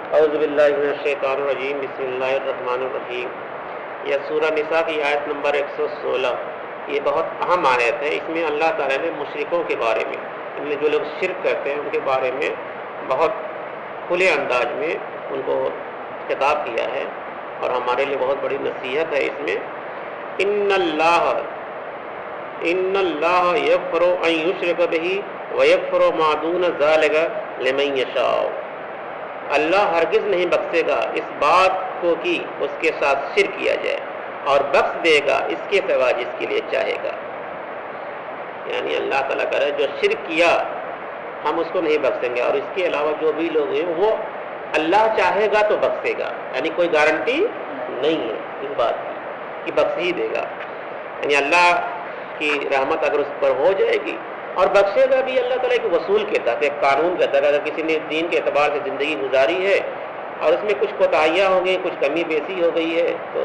اعوذ باللہ من الشیطان الرجیم، بسم اللہ الرحمن الرحیم۔ یہ سورہ نساء کی آیت نمبر 116، یہ بہت اہم آیت ہے۔ اس میں اللہ تعالیٰ نے مشرکوں کے بارے میں، ان میں جو لوگ شرک کرتے ہیں ان کے بارے میں بہت کھلے انداز میں ان کو خطاب کیا ہے، اور ہمارے لیے بہت بڑی نصیحت ہے اس میں۔ ان اللہ یغفر ان یشرک بہ ویغفر ما دون ذلک لمن یشاء۔ اللہ ہرگز نہیں بخشے گا اس بات کو کہ اس کے ساتھ شرک کیا جائے، اور بخش دے گا اس کے سوا جس کے لیے چاہے گا۔ یعنی اللہ تعالیٰ کرے جو شرک کیا ہم اس کو نہیں بخشیں گے، اور اس کے علاوہ جو بھی لوگ ہیں وہ اللہ چاہے گا تو بخشے گا، یعنی کوئی گارنٹی نہیں ہے اس بات کی کہ بخش ہی دے گا۔ یعنی اللہ کی رحمت اگر اس پر ہو جائے گی، اور بخشے گا بھی اللہ تعالیٰ کے وصول کے تحت، ایک قانون کے تحت۔ اگر کسی نے دین کے اعتبار سے زندگی گزاری ہے اور اس میں کچھ کوتاہیاں ہو گئی، کچھ کمی بیسی ہو گئی ہے، تو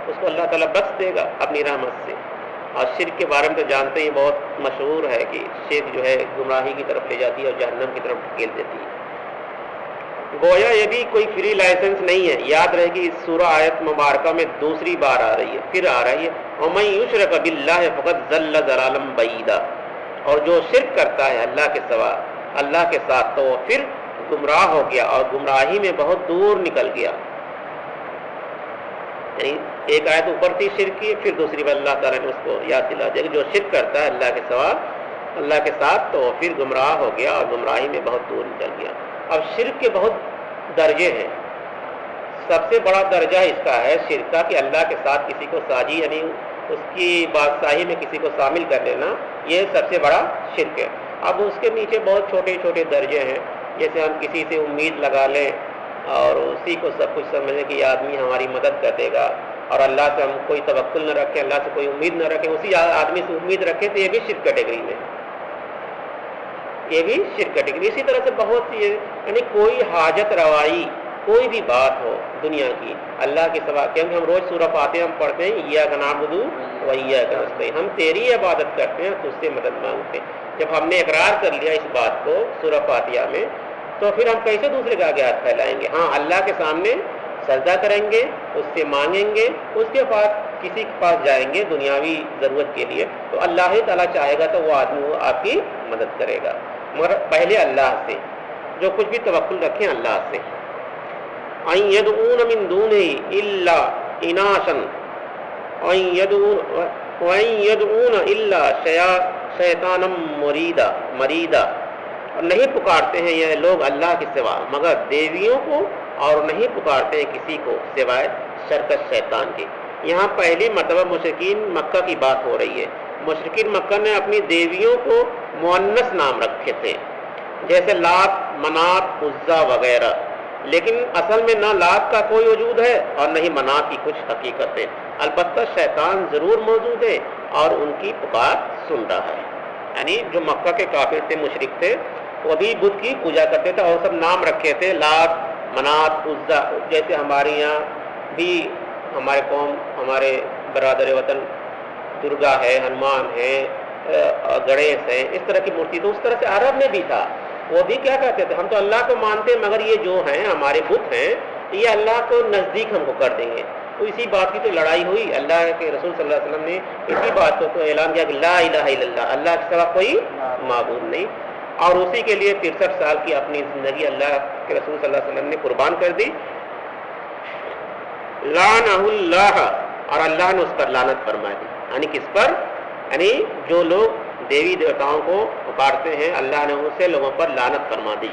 اس کو اللہ تعالیٰ بخش دے گا اپنی رحمت سے۔ اور شرک کے بارے میں تو جانتے ہیں، بہت مشہور ہے کہ شرک جو ہے گمراہی کی طرف لے جاتی ہے اور جہنم کی طرف ڈھکیل دیتی ہے۔ گویا یہ بھی کوئی فری لائسنس نہیں ہے۔ یاد رہے کہ اس سورہ آیت مبارکہ میں دوسری بار آ رہی ہے، پھر آ رہی ہے وَمَن يُشْرِكْ بِاللَّهِ فَقَدْ ضَلَّ ضَلَالًا بَعِيدًا۔ اور جو شرک کرتا ہے اللہ کے سوا، اللہ کے ساتھ، تو وہ پھر گمراہ ہو گیا اور گمراہی میں بہت دور نکل گیا۔ یعنی ایک آیت اوپر تھی شرک کی، پھر دوسری بار اللہ تعالیٰ نے اس کو یاد دلا دیا کہ جو شرک کرتا ہے اللہ کے سوا، اللہ کے ساتھ، تو وہ پھر گمراہ ہو گیا اور گمراہی میں بہت دور نکل گیا۔ اب شرک کے بہت درجے ہیں۔ سب سے بڑا درجہ اس کا ہے شرک کا کہ اللہ کے ساتھ کسی کو ساجی، یعنی اس کی بادشاہی میں کسی کو شامل کر لینا، یہ سب سے بڑا شرک ہے۔ اب اس کے نیچے بہت چھوٹے چھوٹے درجے ہیں، جیسے ہم کسی سے امید لگا لیں اور اسی کو سب کچھ سمجھیں کہ یہ آدمی ہماری مدد کر دے گا، اور اللہ سے ہم کوئی توکل نہ رکھیں، اللہ سے کوئی امید نہ رکھیں، اسی آدمی سے امید رکھیں، تو یہ بھی شرک کیٹیگری میں، یہ بھی شرک کیٹیگری۔ اسی طرح سے بہت سی، یعنی کوئی حاجت روائی، کوئی بھی بات ہو دنیا کی اللہ کے سوا، کیونکہ ہم روز سورہ فاتحہ ہم پڑھتے ہیں ایاک نعبد و ایاک نستعین، ہم تیری عبادت کرتے ہیں، تجھ سے مدد مانگتے ہیں۔ جب ہم نے اقرار کر لیا اس بات کو سورہ فاتحہ میں، تو پھر ہم کیسے دوسرے کے آگے ہاتھ پھیلائیں گے؟ ہاں، اللہ کے سامنے سجدہ کریں گے، اس سے مانگیں گے، اس کے بعد کسی کے پاس جائیں گے دنیاوی ضرورت کے لیے، تو اللہ ہی تعالیٰ چاہے گا تو وہ آدمی وہ آپ کی مدد کرے گا، مگر پہلے اللہ سے، جو کچھ بھی توکل رکھیں اللہ سے۔ ان يدعون من دونه الا اناسا وان يدعون الا شیطانا مریدا، اور نہیں پکارتے ہیں یہ لوگ اللہ کے سوا مگر دیویوں کو، اور نہیں پکارتے ہیں کسی کو سوائے شرکت شیطان کے۔ یہاں پہلی مرتبہ مشرکین مکہ کی بات ہو رہی ہے۔ مشرکین مکہ نے اپنی دیویوں کو مؤنث نام رکھے تھے، جیسے لات، منات، عزا وغیرہ، لیکن اصل میں نہ لات کا کوئی وجود ہے اور نہ ہی منات کی کچھ حقیقت ہے۔ البتہ شیطان ضرور موجود ہے اور ان کی پکار سن رہا ہے۔ یعنی جو مکہ کے کافر تھے، مشرک تھے، وہ بھی بت کی پوجا کرتے تھے اور سب نام رکھے تھے، لات، منات، عزا، جیسے ہمارے یہاں بھی ہمارے قوم، ہمارے برادر وطن درگا ہے، ہنومان ہے، گڑیش ہے، اس طرح کی مورتی، تو اس طرح سے عرب میں بھی تھا۔ وہ بھی کیا کہتے تھے، ہم تو اللہ کو مانتے ہیں مگر یہ جو ہیں ہمارے بت ہیں یہ اللہ کو نزدیک ہم کو کر دیں گے۔ تو اسی بات کی تو لڑائی ہوئی، اللہ کے رسول صلی اللہ علیہ وسلم نے اسی بات کو تو اعلان کیا کہ لا الہ الا اللہ، اللہ کے سوا کوئی معبود نہیں، اور اسی کے لیے 63 سال کی اپنی زندگی اللہ کے رسول صلی اللہ علیہ وسلم نے قربان کر دی۔ لعنہ اللہ، اور اللہ نے اس پر لعنت فرما دی۔ یعنی کس پر؟ یعنی جو لوگ دیوی دیوتاؤں کو پکارتے ہیں، اللہ نے ان سے لوگوں پر لعنت فرما دی۔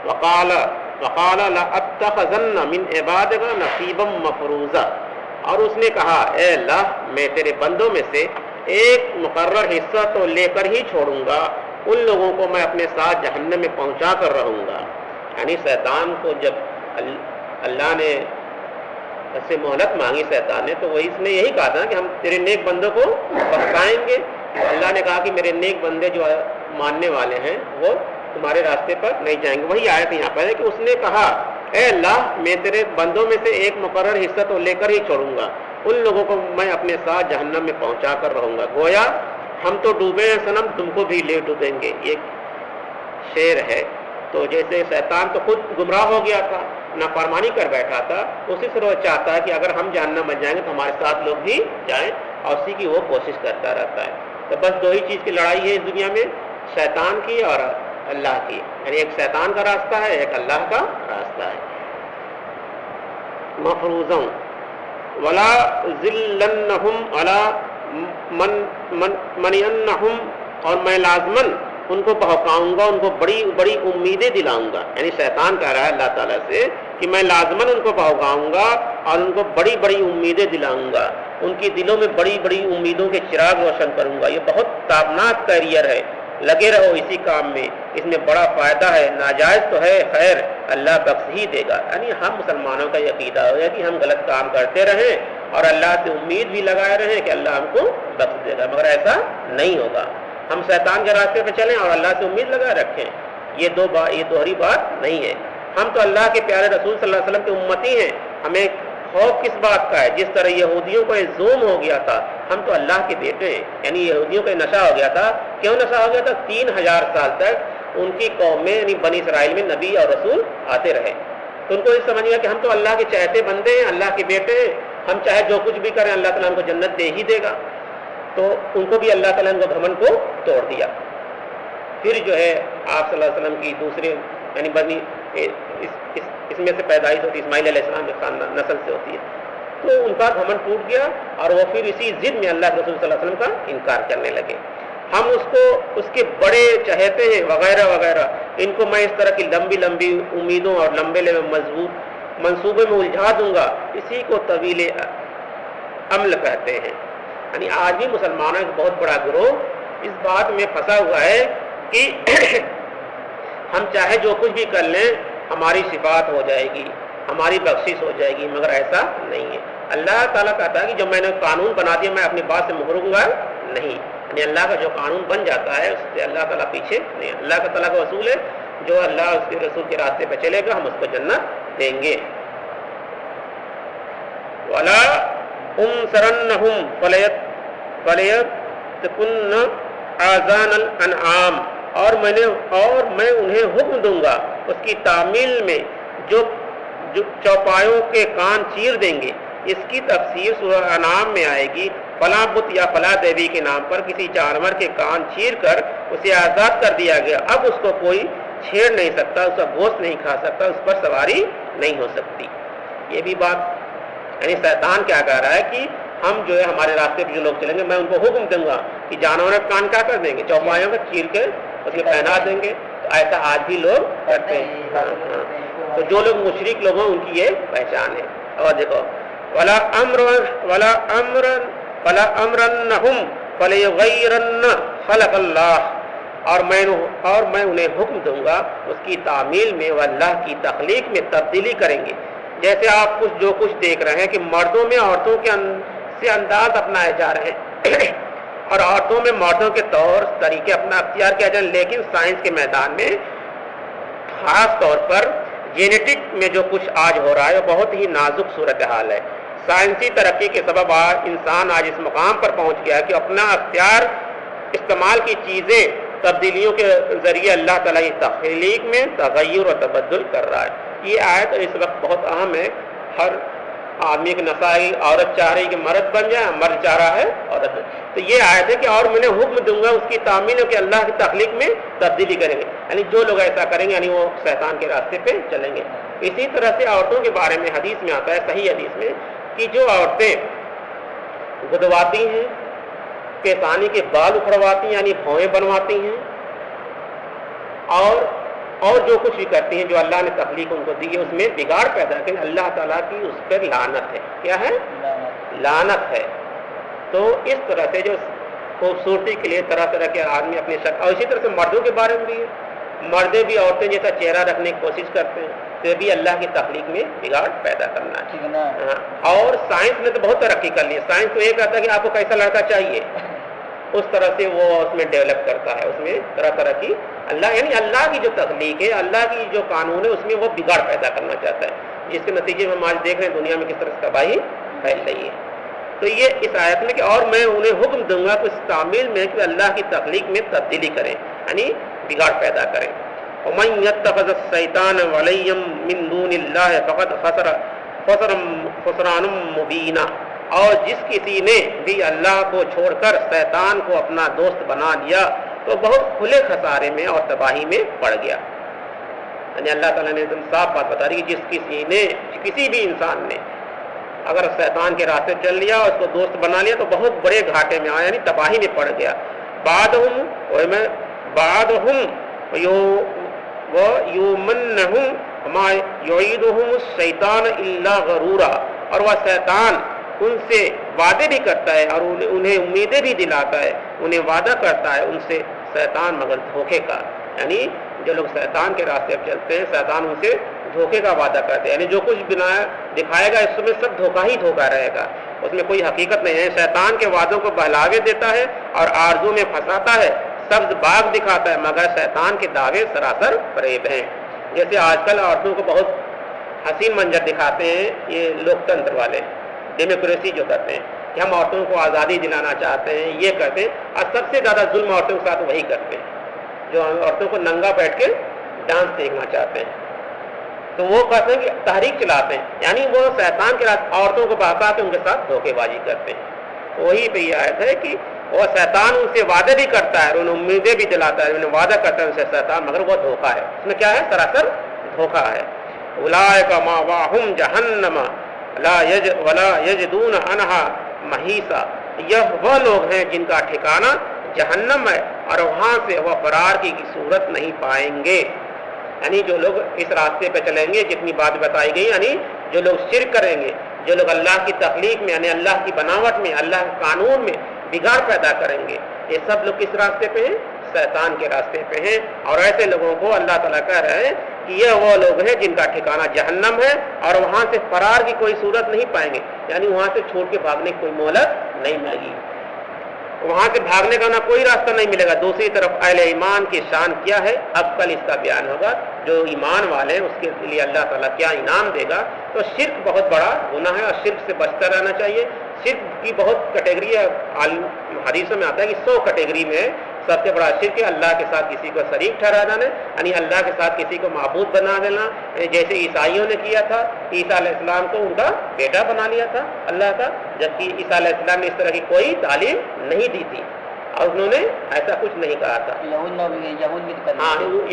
وقال لأتخذن من عبادك نصیبا مفروضا، اور اس نے کہا اے اللہ میں تیرے بندوں میں سے ایک مقرر حصہ تو لے کر ہی چھوڑوں گا، ان لوگوں کو میں اپنے ساتھ جہنم میں پہنچا کر رہوں گا۔ یعنی شیطان کو جب اللہ نے اس سے مہلت مانگی شیطان نے، تو وہ اس نے یہی کہا تھا کہ ہم تیرے نیک بندوں کو بخشائیں گے۔ اللہ نے کہا کہ میرے نیک بندے جو ماننے والے ہیں وہ تمہارے راستے پر نہیں جائیں گے۔ وہی آیت یہاں پر ہے کہ اس نے کہا اے اللہ میں تیرے بندوں میں سے ایک مقرر حصہ تو لے کر ہی چھوڑوں گا، ان لوگوں کو میں اپنے ساتھ جہنم میں پہنچا کر رہوں گا۔ گویا ہم تو ڈوبے ہیں صنم، تم کو بھی لے ڈوبیں گے، یہ شعر ہے۔ تو جیسے شیطان تو خود گمراہ ہو گیا تھا، نافرمانی کر بیٹھا تھا، اسی سے وہ چاہتا ہے کہ اگر ہم جہنم بن جائیں گے تو ہمارے ساتھ لوگ بھی جائیں، اور اسی کی وہ کوشش کرتا رہتا ہے۔ تو بس دو ہی چیز کی لڑائی ہے اس دنیا میں، شیطان کی اور اللہ کی، یعنی ایک شیطان کا راستہ ہے، ایک اللہ کا راستہ ہے۔ مفروضوں ولا ذلنہم ولا منینہم، اور میں لازمن ان کو بہکاؤں گا، ان کو بڑی بڑی امیدیں دلاؤں گا، یعنی شیطان کہہ رہا ہے اللہ تعالیٰ سے کہ میں لازمن ان کو بہکاؤں گا اور ان کو بڑی بڑی امیدیں دلاؤں گا، ان کی دلوں میں بڑی بڑی امیدوں کے چراغ روشن کروں گا۔ یہ بہت تابناک کیریئر ہے، لگے رہو اسی کام میں، اس میں بڑا فائدہ ہے، ناجائز تو ہے خیر اللہ بخش ہی دے گا۔ یعنی ہم مسلمانوں کا یہ عقیدہ ہو کہ ہم غلط کام کرتے رہیں اور اللہ سے امید بھی لگائے رہیں کہ اللہ ہم کو بخش دے گا، مگر ایسا نہیں ہوگا۔ ہم شیطان کے راستے پہ چلیں اور اللہ سے امید لگا رکھیں، یہ دوہری بات نہیں ہے۔ ہم تو اللہ کے پیارے رسول صلی اللہ علیہ وسلم کے امتی ہیں، ہمیں خوف کس بات کا ہے؟ جس طرح یہودیوں کو زوم ہو گیا تھا، ہم تو اللہ کے بیٹے ہیں، یعنی یہودیوں کا نشہ ہو گیا تھا۔ کیوں نشہ ہو گیا تھا؟ 3000 سال تک ان کی قوم میں یعنی بنی اسرائیل میں نبی اور رسول آتے رہے، تو ان کو یہ سمجھ گیا کہ ہم تو اللہ کے چہتے بندے ہیں، اللہ کے بیٹے ہیں، ہم چاہے جو کچھ بھی کریں اللہ تعالیٰ ہم کو جنت دے ہی دے گا۔ تو ان کو بھی اللہ تعالیٰ نے گھمنڈ کو توڑ دیا۔ پھر جو ہے آپ صلی اللہ علیہ وسلم کی دوسرے یعنی بنی اس میں سے پیدائش ہوتی ہے، اسماعیل علیہ السلام کے خاندان نسل سے ہوتی ہے، تو ان کا گھمنڈ ٹوٹ گیا اور وہ پھر اسی ضد میں اللہ کے رسول صلی اللہ علیہ وسلم کا انکار کرنے لگے۔ ہم اس کے بڑے چہتے ہیں وغیرہ وغیرہ، ان کو میں اس طرح کی لمبی لمبی امیدوں اور لمبے لمبے مضبوط منصوبے میں الجھا دوں گا، اسی کو طویل عمل کہتے ہیں۔ یعنی آج بھی مسلمانوں کا بہت بڑا گروہ اس بات میں پھنسا ہوا ہے کہ ہم چاہے جو کچھ بھی کر لیں ہماری صفات ہو جائے گی، ہماری بخشش ہو جائے گی، مگر ایسا نہیں ہے۔ اللہ تعالیٰ کہتا ہے کہ جب میں نے قانون بنا دیا میں اپنی بات سے مکروں گا نہیں، یعنی اللہ کا جو قانون بن جاتا ہے اس سے اللہ تعالیٰ پیچھے نہیں۔ اللہ کا تعالیٰ کا اصول ہے جو اللہ اس کے رسول کے راستے پہ چلے گا ہم اس کو جنت دیں گے۔ وَلَا أُنصِرَنَّهُمْ فَلَيَتَّقُنَّ آذَانَ الْأَنْعَامِ، اور میں انہیں حکم دوں گا اس کی تعمیل میں جو چوپایوں کے کان چیر دیں گے۔ اس کی تفسیر سورہ انعام میں آئے گی، فلاں بت یا فلاں دیوی کے نام پر کسی جانور کے کان چیر کر اسے آزاد کر دیا گیا، اب اس کو کوئی چھیڑ نہیں سکتا، اس کا گوشت نہیں کھا سکتا، اس پر سواری نہیں ہو سکتی۔ یہ بھی بات یعنی شیطان کیا کہہ رہا ہے کہ ہم جو ہے ہمارے راستے پہ جو لوگ چلیں گے میں ان کو حکم دوں گا کہ جانوروں کا کان کیا کر دیں گے، چوپایوں کا چیر کے اس میں پہنا دیں گے۔ تو ایسا آج بھی لوگ کرتے ہیں۔ تو جو لوگ مشرک لوگ ہیں ان کی یہ پہچان ہے۔ اور دیکھو ولا امرنہم فلیغیرن خلق اللہ، اور میں انہیں حکم دوں گا اس کی تعمیل میں وہ اللہ کی تخلیق میں تبدیلی کریں گے۔ جیسے آپ جو کچھ دیکھ رہے ہیں کہ مردوں میں عورتوں کے سے انداز اپنائے جا رہے ہیں اور عورتوں میں مردوں کے طور طریقے اپنا اختیار کیا جائیں، لیکن سائنس کے میدان میں خاص طور پر جینیٹک میں جو کچھ آج ہو رہا ہے وہ بہت ہی نازک صورتحال ہے۔ سائنسی ترقی کے سبب انسان آج اس مقام پر پہنچ گیا کہ اپنا اختیار استعمال کی چیزیں تبدیلیوں کے ذریعے اللہ تعالیٰ کی تخلیق میں تغیر و تبدل کر رہا ہے۔ یہ آیت اس وقت بہت اہم ہے۔ ہر آدمی کے نسائی عورت چاہ رہی کہ مرد بن جائے، مرد چاہ رہا ہے عورت۔ تو یہ آیت ہے کہ اور میں نے حکم دوں گا اس کی تعمیل کہ اللہ کی تخلیق میں تبدیلی کریں گے، یعنی جو لوگ ایسا کریں گے یعنی وہ شیطان کے راستے پہ چلیں گے۔ اسی طرح سے عورتوں کے بارے میں حدیث میں آتا ہے، صحیح حدیث میں، کہ جو عورتیں گدواتی ہیں، پیشانی کے بال اکھڑواتی ہیں یعنی بھویں بنواتی ہیں، اور جو کچھ بھی کرتی ہیں جو اللہ نے تخلیق ان کو دی ہے اس میں بگاڑ پیدا کریں، اللہ تعالیٰ کی اس پر لعنت ہے۔ کیا ہے؟ لعنت ہے۔ تو اس طرح سے جو خوبصورتی کے لیے طرح طرح کے آدمی اپنے شکل، اور اسی طرح سے مردوں کے بارے میں بھی ہے، مردیں بھی عورتیں جیسا چہرہ رکھنے کی کوشش کرتے ہیں، تو بھی اللہ کی تخلیق میں بگاڑ پیدا کرنا ہے۔ اور سائنس نے تو بہت ترقی کر لی ہے۔ سائنس تو یہ کہتا ہے کہ آپ کو کیسا لڑکا چاہیے، اس طرح سے وہ اس میں ڈیولپ کرتا ہے، اس میں طرح طرح کی اللہ یعنی اللہ کی جو تخلیق ہے، اللہ کی جو قانون ہے اس میں وہ بگاڑ پیدا کرنا چاہتا ہے، جس کے نتیجے میں ہم آج دیکھ رہے ہیں دنیا میں کس طرح سے تباہی پھیل رہی ہے۔ تو یہ اس آیت میں کہ اور میں انہیں حکم دوں گا کہ اس تعمیل میں کہ اللہ کی تخلیق میں تبدیلی کریں، یعنی بگاڑ پیدا کریں۔ ومن يتخذ الشیطان ولیا من دون اللہ فقد خسران مبینا، اور جس کسی نے بھی اللہ کو چھوڑ کر شیطان کو اپنا دوست بنا لیا تو بہت کھلے خسارے میں اور تباہی میں پڑ گیا۔ یعنی اللہ تعالیٰ نے ایک صاف بات بتا دی کہ جس کسی بھی انسان نے اگر شیطان کے راستے چل لیا اور اس کو دوست بنا لیا تو بہت بڑے گھاٹے میں آیا، یعنی تباہی میں پڑ گیا۔ بعدهم یومنہم ما یعیدہم الشیطان الا غرورا، اور وہ شیطان ان سے وعدے بھی کرتا ہے اور انہیں امیدیں بھی دلاتا ہے، انہیں وعدہ کرتا ہے ان سے شیطان مگر دھوکے کا۔ یعنی جو لوگ شیطان کے راستے پر چلتے ہیں شیطان ان سے دھوکے کا وعدہ کرتے ہیں، یعنی جو کچھ دکھائے گا اس میں سب دھوکہ ہی دھوکہ رہے گا، اس میں کوئی حقیقت نہیں ہے۔ شیطان کے وعدوں کو بہلاوے دیتا ہے اور آرزو میں پھنساتا ہے، سبز باغ دکھاتا ہے مگر شیطان کے دعوے سراسر فریب ہیں۔ جیسے آج کل عورتوں کو بہت حسین منظر دکھاتے ہیں یہ لوک تنتر والے، ڈیموکریسی جو کرتے ہیں کہ ہم عورتوں کو آزادی دلانا چاہتے ہیں، یہ کرتے ہیں، اور سب سے زیادہ ظلم عورتوں کے ساتھ وہی کرتے ہیں جو عورتوں کو ننگا بیٹھ کے ڈانس دیکھنا چاہتے ہیں۔ تو وہ کہتے ہیں کہ تحریک چلاتے ہیں، یعنی وہ شیطان کے راستے عورتوں کو بہکا کے ان کے ساتھ دھوکے بازی کرتے ہیں۔ وہی پہ یہ آیت ہے کہ وہ شیطان ان سے وعدے بھی کرتا ہے اور انہیں امیدیں بھی دلاتا ہے، انہیں وعدہ کرتا ہے ان سے شیطان، مگر وہ دھوکہ ہے، اس میں کیا ہے؟ سراسر دھوکہ ہے۔ اولئک مأواہم جہنم ولا یجدون عنہا محیصا، یہ وہ لوگ ہیں جن کا ٹھکانہ جہنم ہے اور وہاں سے وہ فرار کی صورت نہیں پائیں گے۔ یعنی جو لوگ اس راستے پہ چلیں گے جتنی بات بتائی گئی، یعنی جو لوگ شرک کریں گے، جو لوگ اللہ کی تخلیق میں یعنی اللہ کی بناوٹ میں اللہ کے قانون میں بگاڑ پیدا کریں گے، یہ سب لوگ کس راستے پہ ہیں؟ شیطان کے راستے پہ ہیں۔ اور ایسے لوگوں کو اللہ تعالیٰ کہہ رہے ہیں کہ یہ وہ لوگ ہیں جن کا ٹھکانہ جہنم ہے اور وہاں سے فرار کی کوئی صورت نہیں پائیں گے، یعنی وہاں سے چھوڑ کے بھاگنے کی کوئی مہلت نہیں ملے گی، وہاں سے بھاگنے کا نہ کوئی راستہ نہیں ملے گا۔ دوسری طرف اہل ایمان کی شان کیا ہے، اب کل اس کا بیان ہوگا۔ جو ایمان والے ہیں اس کے لیے اللہ تعالیٰ کیا انعام دے گا۔ تو شرک بہت بڑا گناہ ہے اور شرک سے بچتا رہنا چاہیے۔ شرک کی بہت کیٹیگری ہے، حدیثوں میں آتا ہے کہ 100 کیٹیگری میں سب سے بڑا شرک ہے اللہ کے ساتھ کسی کو شریک ٹھہرا دینا، یعنی اللہ کے ساتھ کسی کو معبود بنا دینا، جیسے عیسائیوں نے کیا تھا، عیسیٰ علیہ السلام کو ان کا بیٹا بنا لیا تھا اللہ کا، جبکہ عیسیٰ علیہ السلام نے اس طرح کی کوئی تعلیم نہیں دی تھی اور انہوں نے ایسا کچھ نہیں کہا تھا۔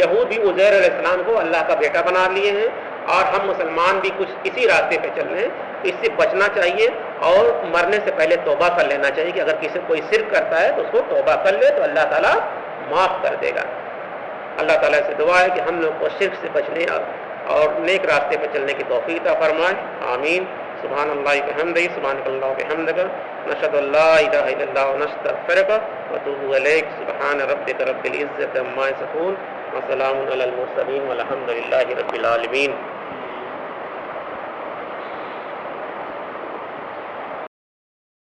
یہود بھی عزیر علیہ السلام کو اللہ کا بیٹا بنا لیے ہیں، اور ہم مسلمان بھی کچھ اسی راستے پہ چل رہے ہیں۔ اس سے بچنا چاہیے اور مرنے سے پہلے توبہ کر لینا چاہیے کہ اگر کسی کوئی شرک کرتا ہے تو اس کو توبہ کر لے تو اللہ تعالیٰ معاف کر دے گا۔ اللہ تعالیٰ سے دعا ہے کہ ہم لوگ کو شرک سے بچنے اور نیک راستے پہ چلنے کی توفیق عطا فرمائے، آمین۔ سبحان اللہ وبحمدہ، سبحانک اللہم وبحمدک، نشہد ان لا الہ الا اللہ ونستغفرک ونتوب الیک۔ سبحان ربک رب العزۃ عما یصفون وسلام علی المرسلین والحمد للہ رب العالمین۔